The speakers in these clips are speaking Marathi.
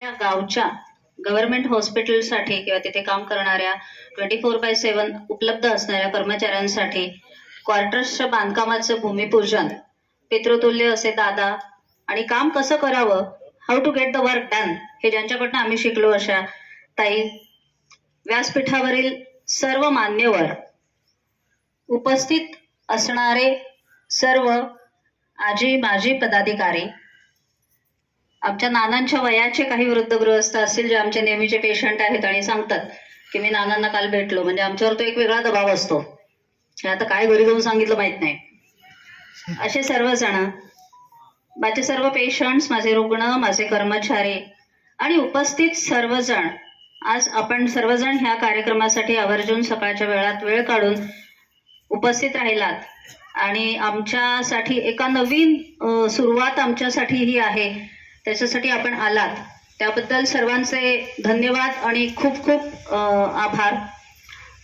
या गावच्या गव्हर्नमेंट हॉस्पिटलसाठी किंवा तिथे काम करणाऱ्या 24/7 उपलब्ध असणाऱ्या कर्मचाऱ्यांसाठी क्वार्टर्सच्या बांधकामाचं भूमिपूजन, पितृतुल्य असे दादा आणि काम कसं करावं, how to get the work done, हे ज्यांच्याकडनं आम्ही शिकलो अशा ताई, व्यासपीठावरील सर्व मान्यवर, उपस्थित असणारे सर्व आजी माजी पदाधिकारी, आमच्या नानांच्या वयाचे काही वृद्ध गृहस्थ असतील जे आमचे नेहमीचे पेशंट आहेत आणि सांगतात की मी नानांना काल भेटलो, म्हणजे आमच्यावर तो एक वेगळा दबाव असतो. हे आता काय घरी जाऊन सांगितलं माहित नाही. असे सर्वजण, माझे सर्व पेशंट्स, माझे रुग्ण, माझे कर्मचारी आणि उपस्थित सर्वजण, आज आपण सर्वजण ह्या कार्यक्रमासाठी आवर्जून सकाळच्या वेळात वेळ काढून उपस्थित राहिलात आणि आमच्यासाठी एका नवीन सुरुवात आमच्यासाठी ही आहे, त्याच्यासाठी आपण आलात, त्याबद्दल सर्वांचे धन्यवाद आणि खूप खूप आभार.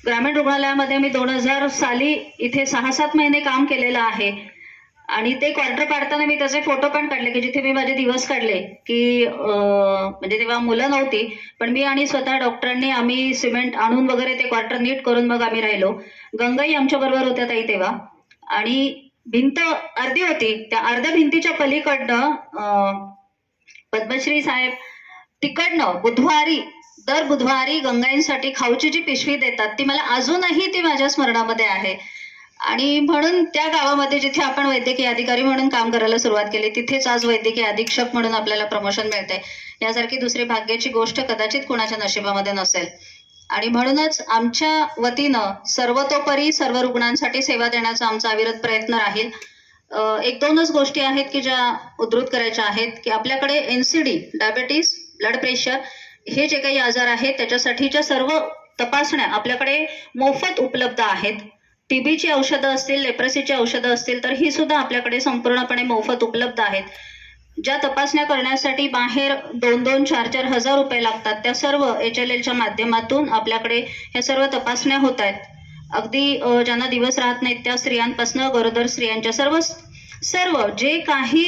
ग्रामीण रुग्णालयामध्ये मी 2000 साली इथे 6-7 महिने काम केलेलं आहे आणि ते क्वार्टर काढताना मी त्याचे फोटो पण काढले की जिथे मी माझे दिवस काढले की म्हणजे तेव्हा मुलं नव्हती, पण मी आणि स्वतः डॉक्टरांनी आम्ही सिमेंट आणून वगैरे ते क्वार्टर नीट करून मग आम्ही राहिलो. गंगाई आमच्या बरोबर होत्या ताई तेव्हा, आणि भिंत अर्धी होती, त्या अर्ध्या भिंतीच्या पलीकडनं पद्मश्री साहेब तिकडनं दर बुधवारी गंगाईंसाठी खाऊची जी पिशवी देतात ती मला अजूनही ती माझ्या स्मरणामध्ये आहे. आणि म्हणून त्या गावामध्ये जिथे आपण वैद्यकीय अधिकारी म्हणून काम करायला सुरुवात केली तिथेच आज वैद्यकीय अधीक्षक म्हणून आपल्याला प्रमोशन मिळते. यासारखी दुसरी भाग्याची गोष्ट कदाचित कोणाच्या नशिबामध्ये नसेल. आणि म्हणूनच आमच्या वतीनं सर्वतोपरी सर्व रुग्णांसाठी सेवा देण्याचा आमचा अविरत प्रयत्न राहील. 1-2च गोष्टी आहेत की ज्या उद्धृत करायच्या आहेत की आपल्याकडे NCD, डायबेटीस, ब्लड प्रेशर, हे जे काही आजार आहेत त्याच्यासाठीच्या सर्व तपासण्या आपल्याकडे मोफत उपलब्ध आहेत. TBची औषधं असतील, लेप्रसीची औषधं असतील तर ही सुद्धा आपल्याकडे संपूर्णपणे मोफत उपलब्ध आहेत. ज्या तपासण्या करण्यासाठी बाहेर 2-2, 4-4 हजार रुपये लागतात त्या सर्व HLLच्या माध्यमातून आपल्याकडे ह्या सर्व तपासण्या होत आहेत. अगदी ज्यांना दिवस राहत नाहीत त्या स्त्रियांपासून गरोदर स्त्रियांच्या सर्व जे काही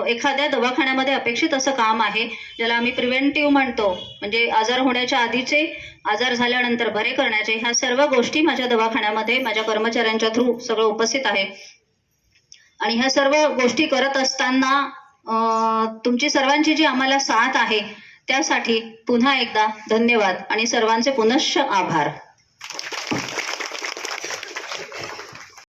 एखाद्या दवाखान्यामध्ये अपेक्षित असं काम आहे, ज्याला आम्ही प्रिव्हेंटिव्ह म्हणतो, म्हणजे आजार होण्याच्या आधीचे, आजार झाल्यानंतर बरे करण्याचे, ह्या सर्व गोष्टी माझ्या दवाखान्यामध्ये माझ्या कर्मचाऱ्यांच्या थ्रू सगळं उपस्थित आहे. आणि ह्या सर्व गोष्टी करत असताना तुमची सर्वांची जी आम्हाला साथ आहे त्यासाठी पुन्हा एकदा धन्यवाद आणि सर्वांचे पुनश्च आभार.